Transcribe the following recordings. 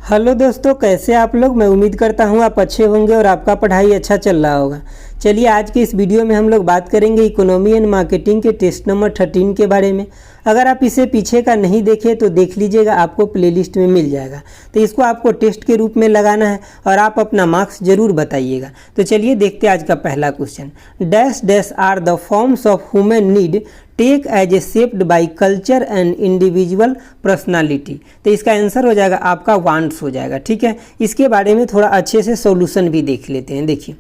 Hello दोस्तों, कैसे आप लोग। मैं उम्मीद करता हूँ आप अच्छे होंगे और आपका पढ़ाई अच्छा चल रहा होगा। चलिए आज के इस वीडियो में हम लोग बात करेंगे इकोनॉमी एंड मार्केटिंग के टेस्ट नंबर 13 के बारे में। अगर आप इसे पीछे का नहीं देखे तो देख लीजिएगा, आपको प्लेलिस्ट में मिल जाएगा। तो इसको आपको टेस्ट के रूप में लगाना है और आप अपना मार्क्स जरूर बताइएगा। तो चलिए देखते हैं आज का पहला question. Dash dash are the forms of human need take as a shaped by culture and individual personality. तो इसका आंसर हो जाएगा आपका वांट्स हो जाएगा। ठीक है, इसके बारे में थोड़ा अच्छे से सॉल्यूशन भी देख लेते हैं। देखिए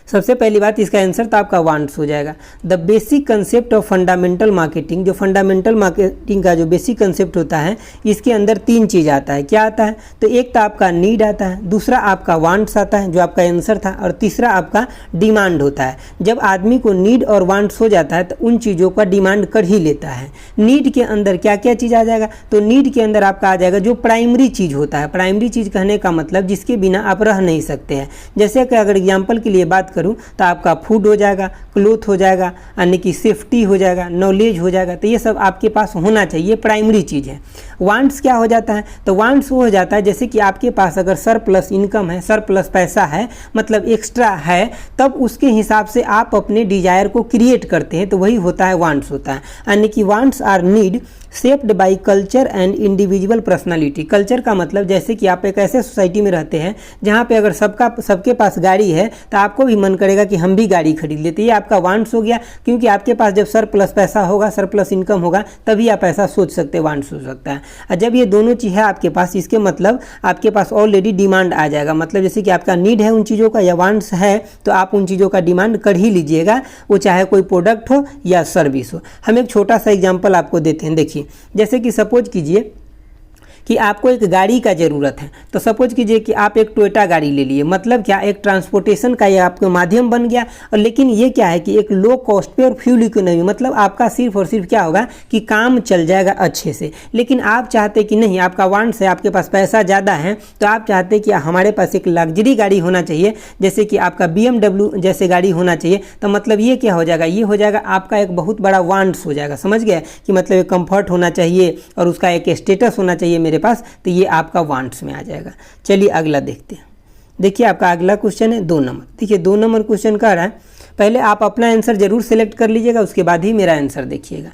सबसे पहली बात, इसका आंसर तो आपका वांट्स हो जाएगा। The basic concept of fundamental marketing, जो फंडामेंटल मार्केटिंग का जो बेसिक कंसेप्ट होता है, इसके अंदर तीन चीज़ आता है। क्या आता है? तो एक तो आपका नीड आता है, दूसरा आपका वांट्स आता है जो आपका आंसर था, और तीसरा आपका डिमांड होता है। जब आदमी को नीड और वांट्स हो जाता है तो उन चीज़ों का डिमांड कर ही लेता है। नीड के अंदर क्या क्या चीज़ आ जाएगा? तो नीड के अंदर आपका आ जाएगा जो प्राइमरी चीज़ होता है। प्राइमरी चीज़ कहने का मतलब जिसके बिना आप रह नहीं सकते हैं। जैसे कि अगर एग्जाम्पल के लिए बात करूं तो आपका फूड हो जाएगा, क्लोथ हो जाएगा, यानी कि सेफ्टी हो जाएगा, नॉलेज हो जाएगा। तो ये सब आपके पास होना चाहिए, प्राइमरी चीज़ है। वांट्स क्या हो जाता है? तो वांट्स वो हो जाता है जैसे कि आपके पास अगर सरप्लस इनकम है, सरप्लस पैसा है, मतलब एक्स्ट्रा है, तब उसके हिसाब से आप अपने डिजायर को क्रिएट करते हैं, तो वही होता है वांट्स होता है। यानी कि wants are need shaped by culture and individual personality. Culture का मतलब जैसे कि आप एक ऐसे सोसाइटी में रहते हैं जहाँ पे अगर सबके पास गाड़ी है तो आपको भी मन करेगा कि हम भी गाड़ी खरीद लेते। ये आपका वांट्स हो गया, क्योंकि आपके पास जब सरप्लस पैसा होगा, सरप्लस इनकम होगा, तभी आप ऐसा सोच सकते हैं, वांट्स हो सकता है। और जब ये दोनों चीज़ है आपके पास, इसके मतलब आपके पास ऑलरेडी डिमांड आ जाएगा। मतलब जैसे कि आपका नीड है उन चीज़ों का या वांट्स है, तो आप उन चीज़ों का डिमांड कर ही लीजिएगा, वो चाहे कोई प्रोडक्ट हो या सर्विस हो। हम एक छोटा सा एग्जाम्पल आपको देते हैं। देखिए जैसे कि सपोज कीजिए कि आपको एक गाड़ी का ज़रूरत है, तो सपोज कीजिए कि आप एक टोयोटा गाड़ी ले लिए। मतलब क्या, एक ट्रांसपोर्टेशन का ये आपका माध्यम बन गया। और लेकिन ये क्या है कि एक लो कॉस्ट पे और फ्यूल इकोनॉमी, मतलब आपका सिर्फ और सिर्फ क्या होगा कि काम चल जाएगा अच्छे से। लेकिन आप चाहते कि नहीं, आपका वांट्स है, आपके पास पैसा ज़्यादा है, तो आप चाहते कि हमारे पास एक लग्जरी गाड़ी होना चाहिए, जैसे कि आपका BMW जैसे गाड़ी होना चाहिए। तो मतलब ये क्या हो जाएगा? ये हो जाएगा आपका एक बहुत बड़ा वांट्स हो जाएगा। समझ गए कि मतलब एक कंफर्ट होना चाहिए और उसका एक स्टेटस होना चाहिए मेरे पास, तो ये आपका वांट्स में आ जाएगा। चलिए अगला देखते हैं। देखिए आपका अगला क्वेश्चन है 2 नंबर। देखिए 2 नंबर क्वेश्चन कह रहा है, पहले आप अपना आंसर जरूर सेलेक्ट कर लीजिएगा, उसके बाद ही मेरा आंसर देखिएगा।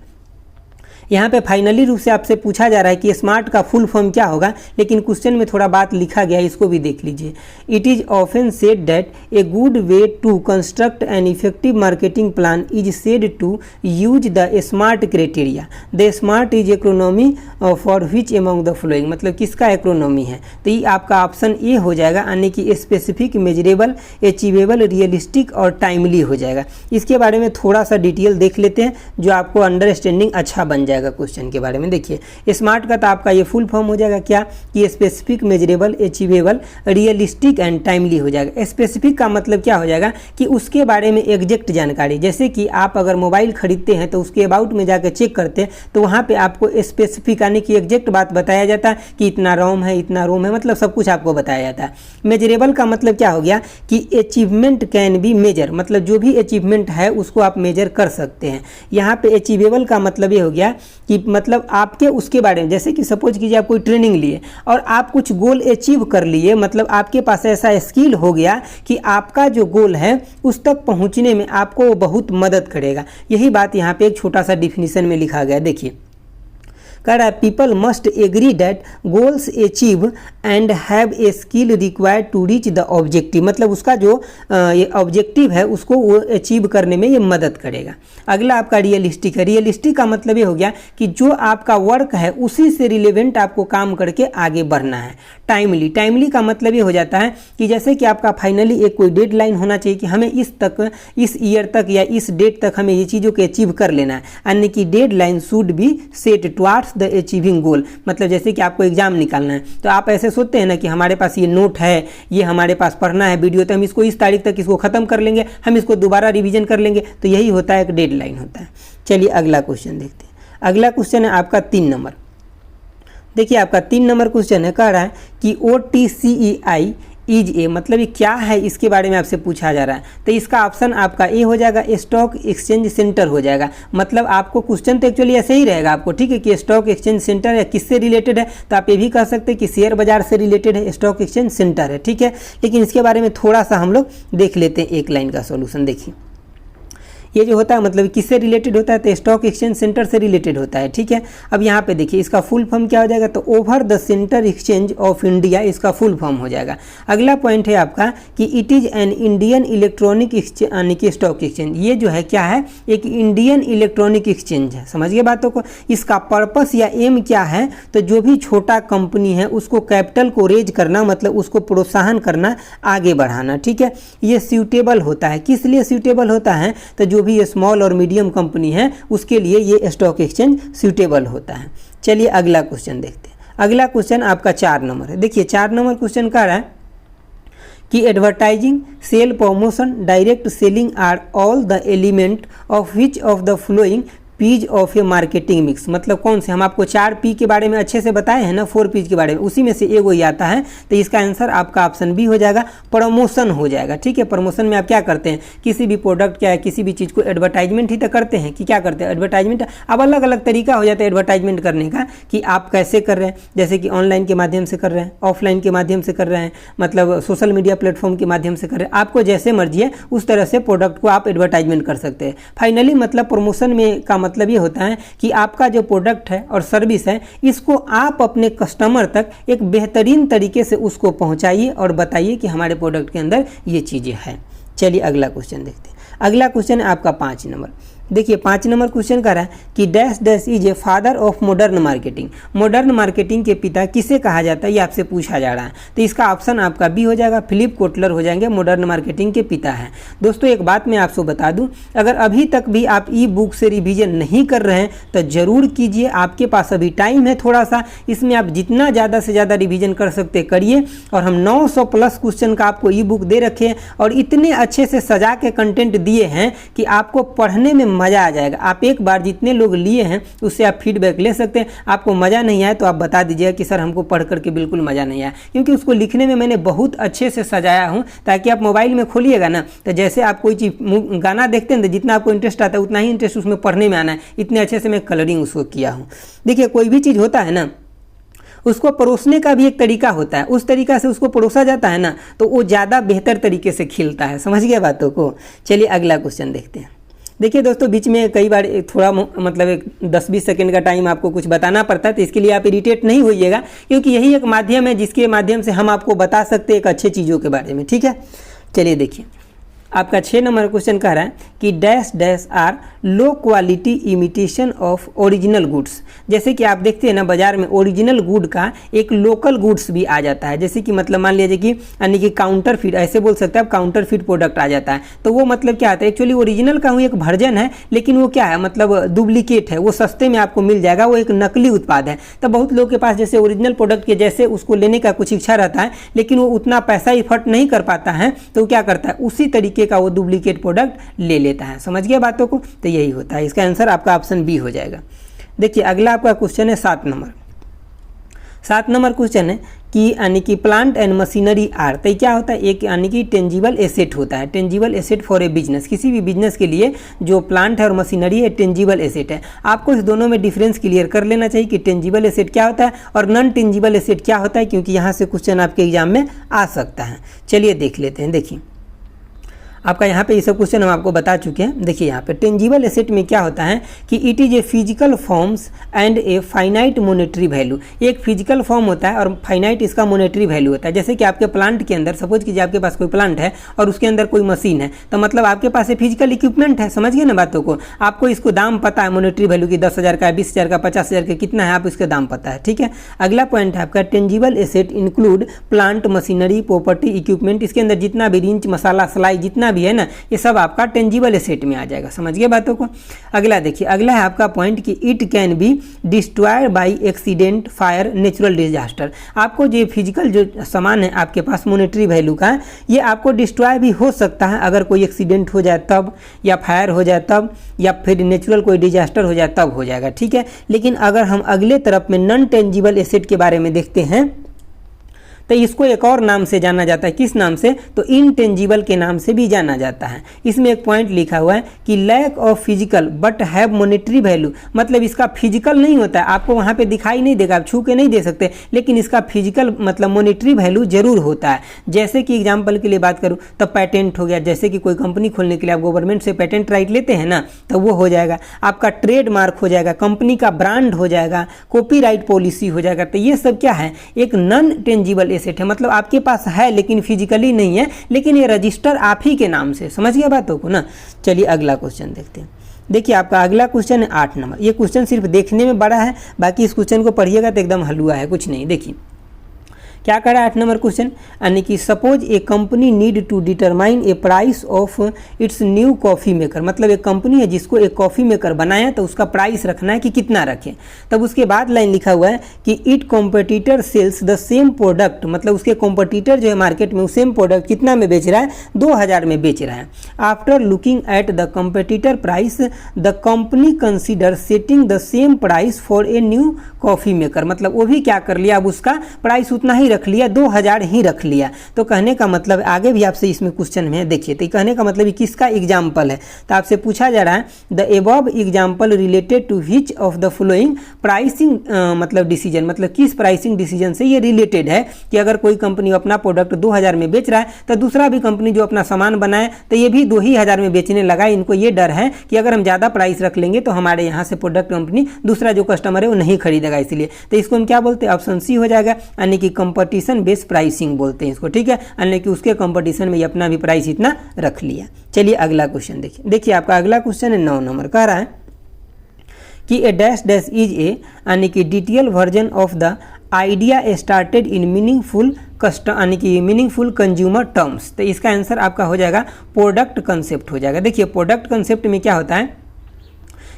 यहाँ पे फाइनली रूप से आपसे पूछा जा रहा है कि स्मार्ट का फुल फॉर्म क्या होगा, लेकिन क्वेश्चन में थोड़ा बात लिखा गया है, इसको भी देख लीजिए। It is often said that a good way to construct an effective marketing plan is said to use the smart criteria. The smart is acronym for which among the following. मतलब किसका एक्रोनॉमी है? तो ये आपका ऑप्शन ए हो जाएगा, यानी कि स्पेसिफिक, मेजरेबल, अचीवेबल, रियलिस्टिक और टाइमली हो जाएगा। इसके बारे में थोड़ा सा डिटेल देख लेते हैं जो आपको अंडरस्टैंडिंग अच्छा बन जाएगा क्वेश्चन के बारे में। देखिए स्मार्ट का तो आपका ये फुल फॉर्म हो जाएगा क्या कि specific, measurable, achievable, realistic and timely हो जाएगा। स्पेसिफिक का मतलब क्या हो जाएगा कि उसके बारे में एग्जैक्ट जानकारी। जैसे कि आप अगर मोबाइल खरीदते हैं तो उसके अबाउट में जाकर चेक करते हैं तो वहाँ पे आपको स्पेसिफिक यानी कि एग्जैक्ट बात बताया जाता है कि इतना रोम है, इतना रोम है, मतलब सब कुछ आपको बताया जाता है। मेजरेबल का मतलब क्या हो गया कि अचीवमेंट कैन बी मेजर, मतलब जो भी अचीवमेंट है उसको आप मेजर कर सकते हैं। यहाँ पे अचीवेबल का मतलब ये हो गया कि मतलब आपके उसके बारे में, जैसे कि सपोज कीजिए आप कोई ट्रेनिंग लिए और आप कुछ गोल अचीव कर लिए, मतलब आपके पास ऐसा स्किल हो गया कि आपका जो गोल है उस तक पहुंचने में आपको बहुत मदद करेगा। यही बात यहाँ पे एक छोटा सा डिफिनीशन में लिखा गया। देखिए कह रहा है people must agree that goals achieve and have a skill required to reach the objective. मतलब उसका जो ये ऑब्जेक्टिव है उसको वो अचीव करने में ये मदद करेगा। अगला आपका रियलिस्टिक है। रियलिस्टिक का मतलब ये हो गया कि जो आपका वर्क है उसी से रिलेवेंट आपको काम करके आगे बढ़ना है। टाइमली, टाइमली का मतलब ये हो जाता है कि जैसे कि आपका फाइनली एक कोई डेडलाइन होना चाहिए कि हमें इस ईयर तक या इस डेट तक हमें ये चीज़ों को अचीव कर लेना है, यानी कि deadline should be set towards the achieving goal. मतलब जैसे कि आपको एग्जाम निकालना है तो आप ऐसे सोचते हैं ना कि हमारे पास ये नोट है, ये हमारे पास पढ़ना है वीडियो, तो हम इसको इस तारीख तक इसको खत्म कर लेंगे, हम इसको दोबारा रिवीजन कर लेंगे। तो यही होता है, एक डेडलाइन होता है। चलिए अगला क्वेश्चन देखते हैं। अगला क्वेश्चन है आपका 3 नंबर। देखिए आपका 3 नंबर क्वेश्चन है, कह रहा है कि OTCEI इज ए, मतलब ये क्या है इसके बारे में आपसे पूछा जा रहा है। तो इसका ऑप्शन आपका ए हो जाएगा, स्टॉक एक्सचेंज सेंटर हो जाएगा। मतलब आपको क्वेश्चन तो एक्चुअली ऐसे ही रहेगा आपको, ठीक है, कि स्टॉक एक्सचेंज सेंटर या किससे रिलेटेड है, तो आप ये भी कह सकते हैं कि शेयर बाजार से रिलेटेड है, स्टॉक एक्सचेंज सेंटर है, ठीक है। लेकिन इसके बारे में थोड़ा सा हम लोग देख लेते हैं एक लाइन का सॉल्यूशन। देखिए ये जो होता है मतलब किससे रिलेटेड होता है, तो स्टॉक एक्सचेंज सेंटर से रिलेटेड होता है, ठीक है। अब यहाँ पे देखिए इसका फुल फॉर्म क्या हो जाएगा, तो over the centre exchange of India इसका फुल फॉर्म हो जाएगा। अगला पॉइंट है आपका कि it is an Indian electronic exchange यानी कि स्टॉक एक्सचेंज। ये जो है क्या है, एक इंडियन इलेक्ट्रॉनिक एक्सचेंज है। समझ गए बातों को। इसका पर्पस या एम क्या है, तो जो भी छोटा कंपनी है उसको कैपिटल को रेज करना, मतलब उसको प्रोत्साहन करना, आगे बढ़ाना, ठीक है। ये सूटेबल होता है, किस लिए सूटेबल होता है, तो जो भी ये स्मॉल और मीडियम कंपनी है उसके लिए ये स्टॉक एक्सचेंज सूटेबल होता है। चलिए अगला क्वेश्चन देखते हैं। अगला क्वेश्चन आपका 4 नंबर है। देखिए 4 नंबर क्वेश्चन कह रहा है कि advertising, sale, promotion, direct selling are all the element of which of the flowing piece of a marketing mix. मतलब कौन से, हम आपको 4 पी के बारे में अच्छे से बताए हैं ना, 4 पीज के बारे में, उसी में से एगो ही आता है। तो इसका आंसर आपका ऑप्शन बी हो जाएगा, प्रमोशन हो जाएगा, ठीक है। प्रमोशन में आप क्या करते हैं, किसी भी प्रोडक्ट क्या है, किसी भी चीज़ को एडवर्टाइजमेंट ही तो करते हैं, कि क्या करते हैं एडवर्टाइजमेंट। अब अलग अलग तरीका हो जाता है एडवर्टाइजमेंट करने का, कि आप कैसे कर रहे हैं, जैसे कि ऑनलाइन के माध्यम से कर रहे हैं, ऑफलाइन के माध्यम से कर रहे हैं, मतलब सोशल मीडिया प्लेटफॉर्म के माध्यम से कर रहे हैं। आपको जैसे मर्जी है उस तरह से प्रोडक्ट को आप एडवर्टाइजमेंट कर सकते हैं। फाइनली मतलब प्रमोशन में का मतलब ये होता है कि आपका जो प्रोडक्ट है और सर्विस है इसको आप अपने कस्टमर तक एक बेहतरीन तरीके से उसको पहुंचाइए और बताइए कि हमारे प्रोडक्ट के अंदर ये चीज़ें हैं। चलिए अगला क्वेश्चन देखते हैं। अगला क्वेश्चन है आपका 5 नंबर। देखिए 5 नंबर क्वेश्चन कह रहा है कि dash dash is a father of modern marketing. Modern marketing के पिता किसे कहा जाता है, ये आपसे पूछा जा रहा है। तो इसका ऑप्शन आपका बी हो जाएगा, फिलिप कोटलर हो जाएंगे, मॉडर्न मार्केटिंग के पिता हैं। दोस्तों एक बात मैं आपको बता दूं, अगर अभी तक भी आप ई बुक से रिवीजन नहीं कर रहे हैं तो ज़रूर कीजिए, आपके पास अभी टाइम है थोड़ा सा, इसमें आप जितना ज़्यादा से ज़्यादा रिवीजन कर सकते करिए। और हम 900 प्लस क्वेश्चन का आपको ई बुक दे रखे हैं और इतने अच्छे से सजा के कंटेंट दिए हैं कि आपको पढ़ने में मज़ा आ जाएगा। आप एक बार जितने लोग लिए हैं उससे आप फीडबैक ले सकते हैं। आपको मज़ा नहीं आया तो आप बता दीजिएगा कि सर हमको पढ़ करके बिल्कुल मज़ा नहीं आया, क्योंकि उसको लिखने में मैंने बहुत अच्छे से सजाया हूं, ताकि आप मोबाइल में खोलिएगा ना तो जैसे आप कोई चीज़ गाना देखते हैं तो जितना आपको इंटरेस्ट आता है उतना ही इंटरेस्ट उसमें पढ़ने में आना है। इतने अच्छे से मैं कलरिंग उसको किया हूँ। देखिए कोई भी चीज़ होता है ना, उसको परोसने का भी एक तरीका होता है, उस तरीका से उसको परोसा जाता है ना तो वो ज़्यादा बेहतर तरीके से खिलता है। समझ गए बातों को। चलिए अगला क्वेश्चन देखते हैं। देखिए दोस्तों बीच में कई बार थोड़ा मतलब एक 10-20 सेकंड का टाइम आपको कुछ बताना पड़ता है, तो इसके लिए आप इरिटेट नहीं होइएगा, क्योंकि यही एक माध्यम है जिसके माध्यम से हम आपको बता सकते हैं एक अच्छे चीज़ों के बारे में, ठीक है। चलिए देखिए आपका 6 नंबर क्वेश्चन कह रहा है कि dash dash are low quality imitation of original goods. जैसे कि आप देखते हैं ना बाजार में ओरिजिनल गुड का एक लोकल गुड्स भी आ जाता है, जैसे कि मतलब मान लीजिए कि यानी कि काउंटरफिट, ऐसे बोल सकते हैं आप, काउंटरफिट प्रोडक्ट आ जाता है। तो वो मतलब क्या आता है, एक्चुअली ओरिजिनल का वो एक वर्जन है, लेकिन वो क्या है मतलब डुप्लीकेट है, वो सस्ते में आपको मिल जाएगा, वो एक नकली उत्पाद है। तो बहुत लोगों के पास जैसे ओरिजिनल प्रोडक्ट के जैसे उसको लेने का कुछ इच्छा रहता है, लेकिन वो उतना पैसा इफर्ट नहीं कर पाता है, तो क्या करता है उसी तरीके का वो डुप्लीकेट प्रोडक्ट ले लेता है। समझ गया बातों को। तो यही होता है, इसका आंसर आपका ऑप्शन बी हो जाएगा। देखिए अगला आपका क्वेश्चन है 7 नंबर। 7 नंबर क्वेश्चन है कि यानी कि प्लांट एंड मशीनरी आर। तो क्या होता है, एक यानी कि टेंजिबल एसेट होता है, tangible asset for a business. किसी भी बिजनेस के लिए जो प्लांट है और मशीनरी है टेंजिबल एसेट है। आपको इस दोनों में डिफरेंस क्लियर कर लेना चाहिए कि टेंजिबल एसेट क्या होता है और नॉन टेंजिबल एसेट क्या होता है, क्योंकि यहाँ से क्वेश्चन आपके एग्जाम में आ सकता है। चलिए देख लेते हैं। देखिए आपका यहाँ पे ये सब क्वेश्चन हम आपको बता चुके हैं। देखिए यहाँ पे टेंजिबल एसेट में क्या होता है कि it is a physical forms and a finite monetary value. एक फिजिकल फॉर्म होता है और फाइनाइट इसका मोनेटरी वैल्यू होता है। जैसे कि आपके प्लांट के अंदर, सपोज कीजिए आपके पास कोई प्लांट है और उसके अंदर कोई मशीन है, तो मतलब आपके पास एक फिजिकल इक्विपमेंट है। समझ गए ना बातों को। आपको इसको दाम पता है मोनेटरी वैल्यू की, 10,000 का, 20,000 का, 50,000 का, कितना है आप इसका दाम पता है, ठीक है। अगला पॉइंट है आपका tangible asset include plant, machinery, property, equipment. इसके अंदर जितना भी रिंच, मसाला, सिलाई जितना भी है ना, ये सब आपका टेंजिबल एसेट में आ जाएगा। समझ गए बातों को। अगला देखिए, अगला है आपका पॉइंट कि it can be destroyed by accident, fire, natural disaster. आपको जो फिजिकल जो सामान है आपके पास मोनेटरी वैल्यू का, ये आपको डिस्ट्रॉय भी हो सकता है अगर कोई एक्सीडेंट हो जाए तब, या फायर हो जाए तब, या फिर नेचुरल कोई डिजास्टर हो जाए तब हो जाएगा, ठीक है। लेकिन अगर हम अगले तरफ में नॉन टेंजिबल एसेट के बारे में देखते हैं तो इसको एक और नाम से जाना जाता है, किस नाम से? तो इनटेंजिबल के नाम से भी जाना जाता है। इसमें एक पॉइंट लिखा हुआ है कि lack of physical but have monetary value, मतलब इसका फिजिकल नहीं होता है, आपको वहाँ पे दिखाई नहीं देगा, आप छू के नहीं दे सकते, लेकिन इसका फिजिकल मतलब मॉनेटरी वैल्यू जरूर होता है। जैसे कि एग्जाम्पल के लिए बात करूँ तो पेटेंट हो गया, जैसे कि कोई कंपनी खोलने के लिए आप गवर्नमेंट से पेटेंट राइट लेते हैं ना, तो वो हो जाएगा, आपका ट्रेडमार्क हो जाएगा, कंपनी का ब्रांड हो जाएगा, कॉपीराइट पॉलिसी हो जाएगा। तो ये सब क्या है? एक नॉन टेंजिबल एसेट है, मतलब आपके पास है लेकिन फिजिकली नहीं है, लेकिन ये रजिस्टर आप ही के नाम से। समझ गया बातों को ना? चलिए अगला क्वेश्चन देखते हैं। देखिए आपका अगला क्वेश्चन है 8 नंबर। ये क्वेश्चन सिर्फ देखने में बड़ा है, बाकी इस क्वेश्चन को पढ़िएगा तो एकदम हलवा है, कुछ नहीं। देखिए क्या कह रहा है 8 नंबर क्वेश्चन, यानी कि suppose a company need to determine a price of its new coffee maker, मतलब एक कंपनी है जिसको एक कॉफ़ी मेकर बनाया, तो उसका प्राइस रखना है कि कितना रखें। तब उसके बाद लाइन लिखा हुआ है कि it competitor sells the same product, मतलब उसके कॉम्पिटिटर जो है मार्केट में वो सेम प्रोडक्ट कितना में बेच रहा है? 2000 में बेच रहा है। After looking at the competitor price the company consider setting the same price for a new coffee maker, मतलब वो भी क्या कर लिया, अब उसका प्राइस उतना ही रख लिया, 2000 ही रख लिया। तो कहने का मतलब आगे भी आपसे इसमें क्वेश्चन में देखिए, तो कहने का मतलब किसका एग्जाम्पल है? तो आपसे पूछा जा रहा है the above example related to which of the following pricing मतलब डिसीजन, मतलब किस प्राइसिंग डिसीजन से ये रिलेटेड है कि अगर कोई कंपनी अपना प्रोडक्ट 2000 में बेच रहा है तो दूसरा भी कंपनी जो अपना सामान बनाए तो ये भी 2000 में बेचने लगा। इनको ये डर है कि अगर हम ज़्यादा प्राइस रख लेंगे तो हमारे यहाँ से प्रोडक्ट कंपनी दूसरा जो कस्टमर है वो नहीं खरीदेगा, इसलिए तो इसको हम क्या बोलते हैं? ऑप्शन सी हो जाएगा, यानी कि कंपटीशन बेस्ड प्राइसिंग बोलते हैं इसको, ठीक है, यानी कि उसके कंपटीशन में अपना भी प्राइस इतना रख लिया। चलिए अगला क्वेश्चन देखिए। देखिए आपका अगला क्वेश्चन है 9 नंबर, कह रहा है कि ए डैश डैश इज ए, यानी कि detail version of the idea started in meaningful यानी कि मीनिंगफुल कंज्यूमर टर्म्स। तो इसका आंसर आपका हो जाएगा प्रोडक्ट कंसेप्ट हो जाएगा। देखिए प्रोडक्ट कंसेप्ट में क्या होता है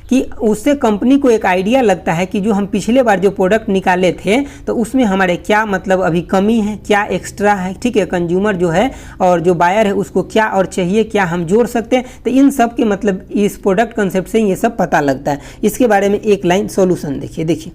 कि उससे कंपनी को एक आइडिया लगता है कि जो हम पिछले बार जो प्रोडक्ट निकाले थे तो उसमें हमारे क्या मतलब अभी कमी है, क्या एक्स्ट्रा है, ठीक है, कंज्यूमर जो है और जो बायर है उसको क्या और चाहिए, क्या हम जोड़ सकते हैं। तो इन सब के मतलब इस प्रोडक्ट कंसेप्ट से ये सब पता लगता है। इसके बारे में एक लाइन सॉल्यूशन देखिए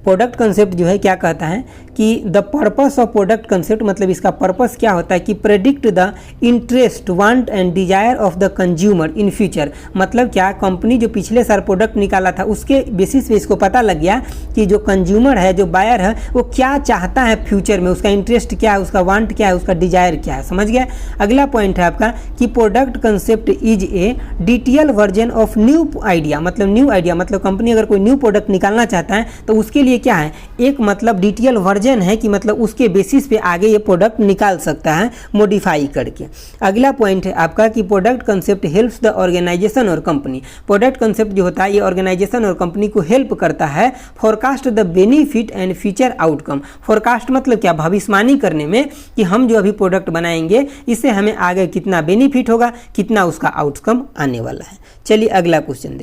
प्रोडक्ट कंसेप्ट जो है क्या कहता है कि the purpose of product concept, मतलब इसका पर्पस क्या होता है कि predict the interest, want and desire of the consumer in future. मतलब क्या, कंपनी जो पिछले साल प्रोडक्ट निकाला था उसके बेसिस पे इसको पता लग गया कि जो कंज्यूमर है, जो बायर है, वो क्या चाहता है फ्यूचर में, उसका इंटरेस्ट क्या है, उसका वांट क्या है, उसका डिजायर क्या है। समझ गया? अगला पॉइंट है आपका कि product concept is a detail version of new idea, मतलब न्यू आइडिया मतलब कंपनी अगर कोई न्यू प्रोडक्ट निकालना चाहता है तो उसके लिए क्या है, एक मतलब डिटेल वर्जन है कि मतलब उसके बेसिस पे आगे ये प्रोडक्ट निकाल सकता है मॉडिफाई करके। अगला पॉइंट है आपका कि product concept helps the organisation और कंपनी। प्रोडक्ट कंसेप्ट जो होता है ये ऑर्गेनाइजेशन और कंपनी को हेल्प करता है forecast the benefit and future outcome. Forecast मतलब क्या, भविष्यवाणी करने में कि हम जो अभी प्रोडक्ट बनाएंगे इससे हमें आगे कितना बेनिफिट होगा, कितना उसका आउटकम आने वाला है। चलिए अगला क्वेश्चन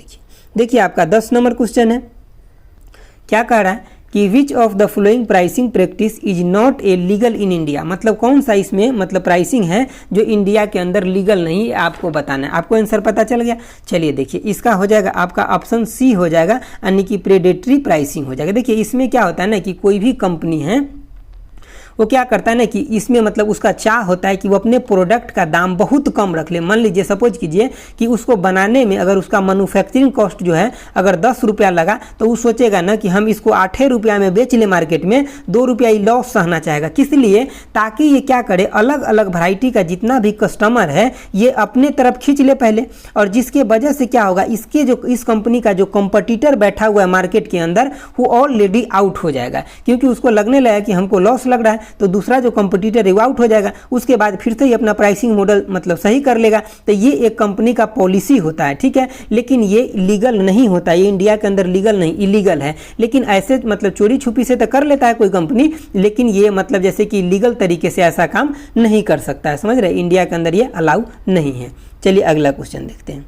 देखिए आपका 10 नंबर क्वेश्चन है। क्या कह रहा है कि विच of the following pricing practice is not a legal in India, मतलब कौन सा इसमें मतलब प्राइसिंग है जो इंडिया के अंदर लीगल नहीं है, आपको बताना है। आपको आंसर पता चल गया? चलिए देखिए इसका हो जाएगा आपका ऑप्शन सी हो जाएगा, यानी कि प्रेडेटरी प्राइसिंग हो जाएगा। देखिए इसमें क्या होता है ना कि कोई भी कंपनी है वो क्या करता है ना कि इसमें मतलब उसका चाह होता है कि वो अपने प्रोडक्ट का दाम बहुत कम रख ले। मान लीजिए सपोज कीजिए कि उसको बनाने में अगर उसका मैन्युफैक्चरिंग कॉस्ट जो है अगर 10 रुपया लगा तो वो सोचेगा ना कि हम इसको 8 रुपया में बेच ले मार्केट में, 2 रुपया ही लॉस सहना चाहेगा। किस लिए? ताकि ये क्या करे, अलग अलग वैरायटी का जितना भी कस्टमर है ये अपने तरफ खींच ले पहले, और जिसके वजह से क्या होगा, इसके जो इस कंपनी का जो कंपटीटर बैठा हुआ है मार्केट के अंदर वो ऑलरेडी आउट हो जाएगा, क्योंकि उसको लगने लगा कि हमको लॉस लग रहा है तो दूसरा जो कंपटीटर है वो आउट हो जाएगा। उसके बाद फिर से ही अपना प्राइसिंग मॉडल मतलब सही कर लेगा। तो ये एक कंपनी का पॉलिसी होता है, ठीक है, लेकिन ये लीगल नहीं होता, ये इंडिया के अंदर लीगल नहीं, इलीगल है। लेकिन ऐसे मतलब चोरी छुपी से तो कर लेता है कोई कंपनी, लेकिन ये मतलब जैसे कि लीगल तरीके से ऐसा काम नहीं कर सकता है। समझ रहे, इंडिया के अंदर ये अलाउ नहीं है। चलिए अगला क्वेश्चन देखते हैं।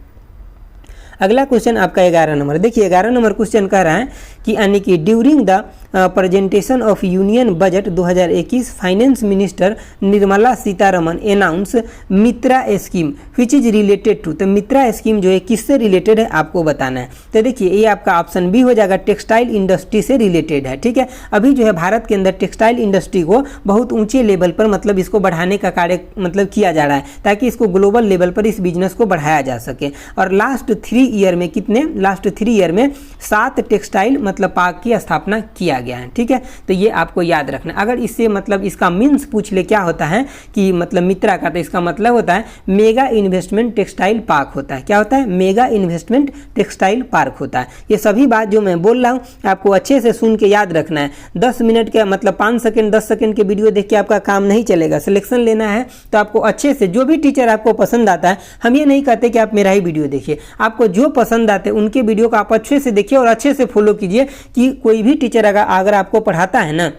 अगला क्वेश्चन आपका 11 नंबर, देखिए 11 नंबर क्वेश्चन कह रहा है कि यानी कि during the presentation of union budget 2021 finance minister Nirmala Sitharaman announce Mitra scheme which is related to. तो मित्रा स्कीम जो है किससे रिलेटेड है आपको बताना है। तो देखिए ये आपका ऑप्शन बी हो जाएगा, टेक्सटाइल इंडस्ट्री से रिलेटेड है। ठीक है, अभी जो है भारत के अंदर टेक्सटाइल इंडस्ट्री को बहुत ऊंचे लेवल पर मतलब इसको बढ़ाने का कार्य मतलब किया जा रहा है, ताकि इसको ग्लोबल लेवल पर इस बिजनेस को बढ़ाया जा सके। और लास्ट 3 ईयर में कितने, लास्ट 3 ईयर में 7 टेक्सटाइल मतलब पार्क की स्थापना किया गया है। ठीक है, तो ये आपको याद रखना। अगर इससे मतलब इसका मीन्स पूछ ले क्या होता है कि मतलब मित्रा का, तो इसका मतलब होता है मेगा इन्वेस्टमेंट टेक्सटाइल पार्क होता है। क्या होता है? मेगा इन्वेस्टमेंट टेक्सटाइल पार्क होता है। ये सभी बात जो मैं बोल रहा हूँ आपको अच्छे से सुन के याद रखना है। 10 मिनट के मतलब 5 सेकंड 10 सेकंड के वीडियो देख के आपका काम नहीं चलेगा। सिलेक्शन लेना है तो आपको अच्छे से, जो भी टीचर आपको पसंद आता है, हम ये नहीं कहते कि आप मेरा ही वीडियो देखिए, आपको जो पसंद आते हैं उनके वीडियो को आप अच्छे से देखिए और अच्छे से फॉलो कीजिए। कि कोई भी टीचर अगर आपको पढ़ाता है ना,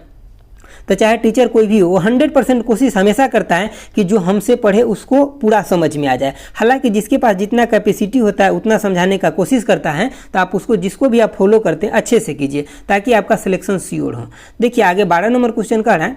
तो चाहे टीचर कोई भी हो, वो 100% कोशिश हमेशा करता है कि जो हमसे पढ़े उसको पूरा समझ में आ जाए। हालांकि जिसके पास जितना कैपेसिटी होता है उतना समझाने का कोशिश करता है, तो आप उसको, जिसको भी आप फॉलो करते हैं अच्छे से कीजिए ताकि आपका सिलेक्शन श्योर हो। देखिए आगे 12 नंबर क्वेश्चन का है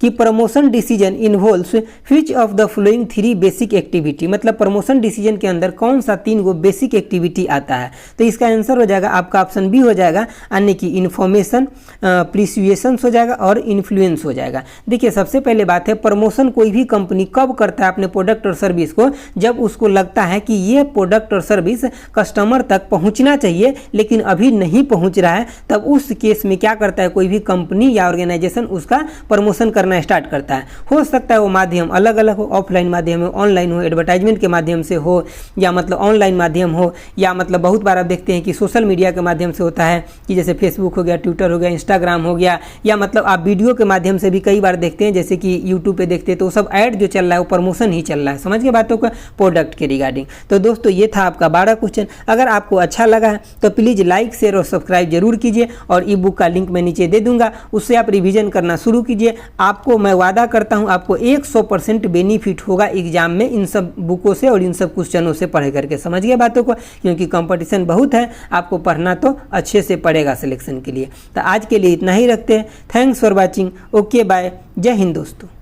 कि promotion decision involves which of the following 3 basic activity. मतलब प्रमोशन डिसीजन के अंदर कौन सा 3 गो बेसिक एक्टिविटी आता है। तो इसका आंसर हो जाएगा आपका ऑप्शन बी हो जाएगा, यानी कि इन्फॉर्मेशन, प्रिसुएशन हो जाएगा और इन्फ्लुएंस हो जाएगा। देखिए सबसे पहले बात है, प्रमोशन कोई भी कंपनी कब करता है अपने प्रोडक्ट और सर्विस को, जब उसको लगता है कि ये प्रोडक्ट और सर्विस कस्टमर तक पहुंचना चाहिए लेकिन अभी नहीं पहुंच रहा है, तब उस केस में क्या करता है कोई भी कंपनी या ऑर्गेनाइजेशन उसका प्रमोशन करना स्टार्ट करता है। हो सकता है वो माध्यम अलग अलग हो, ऑफलाइन माध्यम हो, ऑनलाइन हो, एडवर्टाइजमेंट के माध्यम से हो, या मतलब ऑनलाइन माध्यम हो, या मतलब बहुत बार आप देखते हैं कि सोशल मीडिया के माध्यम से होता है कि जैसे फेसबुक हो गया, ट्विटर हो गया, इंस्टाग्राम हो गया, या मतलब आप वीडियो के माध्यम से भी कई बार देखते हैं, जैसे कि यूट्यूब पे देखते हैं तो सब ऐड जो चल रहा है वो प्रमोशन ही चल रहा है। समझ के बातों का प्रोडक्ट के रिगार्डिंग। तो दोस्तों ये था आपका 12 क्वेश्चन। अगर आपको अच्छा लगा है तो प्लीज़ लाइक शेयर और सब्सक्राइब जरूर कीजिए, और ई बुक का लिंक मैं नीचे दे दूंगा, उससे आप रिविजन करना शुरू कीजिए। आपको मैं वादा करता हूं आपको 100% बेनिफिट होगा एग्जाम में इन सब बुकों से और इन सब क्वेश्चनों से पढ़ करके। समझ गए बातों को, क्योंकि कंपटीशन बहुत है, आपको पढ़ना तो अच्छे से पड़ेगा सिलेक्शन के लिए। तो आज के लिए इतना ही रखते हैं। Thanks for watching. Okay bye. जय हिंद दोस्तों।